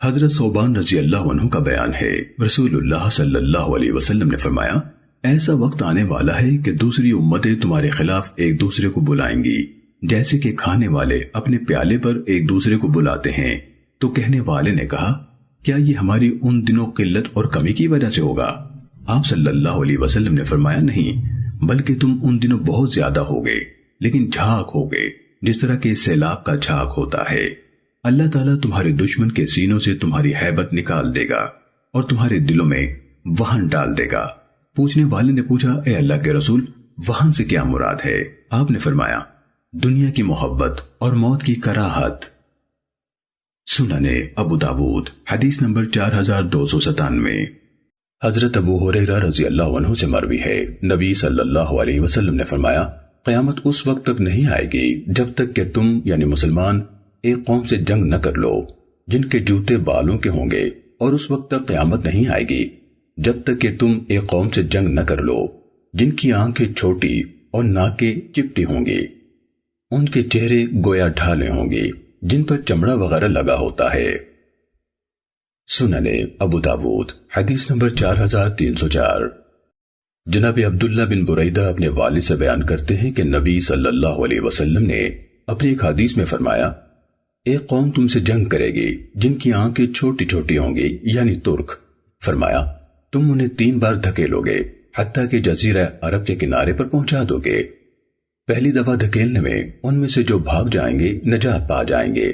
حضرت صوبان رضی اللہ عنہ کا بیان ہے، رسول اللہ صلی اللہ علیہ وسلم نے فرمایا، ایسا وقت آنے والا ہے کہ دوسری امتیں تمہارے خلاف ایک دوسرے کو بلائیں گی، جیسے کہ کھانے والے اپنے پیالے پر ایک دوسرے کو بلاتے ہیں۔ تو کہنے والے نے کہا، کیا یہ ہماری ان دنوں قلت اور کمی کی وجہ سے ہوگا؟ آپ صلی اللہ علیہ وسلم نے فرمایا، نہیں، بلکہ تم ان دنوں بہت زیادہ ہوگے، لیکن جھاگ ہوگے جس طرح کہ سیلاب کا جھاگ ہوتا ہے۔ اللہ تعالیٰ تمہارے دشمن کے سینوں سے تمہاری ہیبت نکال دے گا اور تمہارے دلوں میں وہن ڈال دے گا۔ پوچھنے والے نے پوچھا، اے اللہ کے رسول، وہن سے کیا مراد ہے؟ آپ نے فرمایا، دنیا کی محبت اور موت کی کراہت۔ سنن ابو داود حدیث نمبر 4297۔ حضرت ابو ہریرہ رضی اللہ عنہ سے مروی ہے، نبی صلی اللہ علیہ وسلم نے فرمایا، قیامت اس وقت تک نہیں آئے گی جب تک کہ تم یعنی مسلمان ایک قوم سے جنگ نہ کر لو جن کے جوتے بالوں کے ہوں گے، اور اس وقت تک قیامت نہیں آئے گی جب تک کہ تم ایک قوم سے جنگ نہ کر لو جن کی آنکھیں چھوٹی اور ناکیں چپٹی ہوں گی، ان کے چہرے گویا ڈھالے ہوں گے جن پر چمڑا وغیرہ لگا ہوتا ہے۔ سنن ابو داود حدیث نمبر 4304۔ جناب عبداللہ بن بریدہ اپنے والد سے بیان کرتے ہیں کہ نبی صلی اللہ علیہ وسلم نے اپنی ایک حدیث میں فرمایا، ایک قوم تم سے جنگ کرے گی جن کی آنکھیں چھوٹی چھوٹی ہوں گی، یعنی ترک۔ فرمایا، تم انہیں 3 بار دھکیلو گے حتیٰ کہ جزیرہ عرب کے کنارے پر پہنچا دو گے۔ پہلی دفعہ دھکیلنے میں ان میں سے جو بھاگ جائیں گے نجات پا جائیں گے،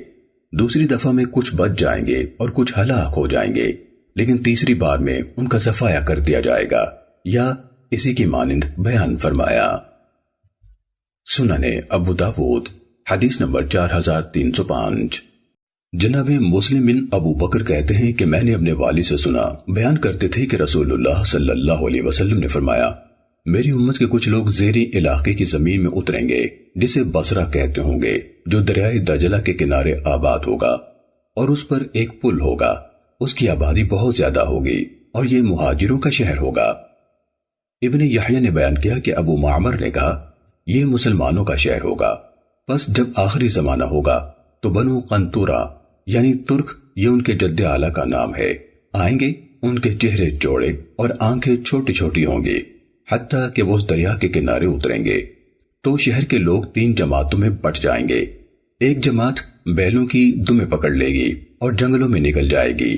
دوسری دفعہ میں کچھ بچ جائیں گے اور کچھ ہلاک ہو جائیں گے، لیکن تیسری بار میں ان کا صفایا کر دیا جائے گا، یا اسی کی مانند بیان فرمایا۔ سنن ابو داود حدیث نمبر 4305۔ جناب مسلم بن ابو بکر کہتے ہیں کہ میں نے اپنے والد سے سنا، بیان کرتے تھے کہ رسول اللہ صلی اللہ علیہ وسلم نے فرمایا، میری امت کے کچھ لوگ زیری علاقے کی زمین میں اتریں گے جسے بصرہ کہتے ہوں گے، جو دریائے دجلہ کے کنارے آباد ہوگا، اور اس پر ایک پل ہوگا، اس کی آبادی بہت زیادہ ہوگی اور یہ مہاجروں کا شہر ہوگا۔ ابن یحییٰ نے بیان کیا کہ ابو معمر نے کہا، یہ مسلمانوں کا شہر ہوگا، پس جب آخری زمانہ ہوگا تو بنو قنطورہ یعنی ترک، یہ ان کے جد اعلیٰ کا نام ہے، آئیں گے، ان کے چہرے چوڑے اور آنکھیں چھوٹی چھوٹی ہوں گی، حتیٰ کہ وہ اس دریا کے کنارے اتریں گے تو شہر کے لوگ 3 جماعتوں میں بٹ جائیں گے۔ ایک جماعت بیلوں کی دمیں پکڑ لے گی اور جنگلوں میں نکل جائے گی،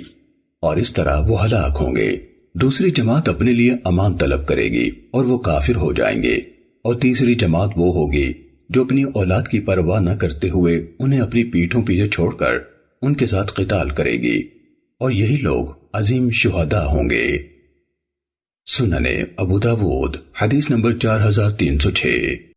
اور اس طرح وہ ہلاک ہوں گے۔ دوسری جماعت اپنے لیے امان طلب کرے گی اور وہ کافر ہو جائیں گے، اور تیسری جماعت وہ ہوگی جو اپنی اولاد کی پرواہ نہ کرتے ہوئے انہیں اپنی پیٹھوں پیچھے چھوڑ کر ان کے ساتھ قتال کرے گی، اور یہی لوگ عظیم شہداء ہوں گے۔ سنن ابو داود حدیث نمبر 4306۔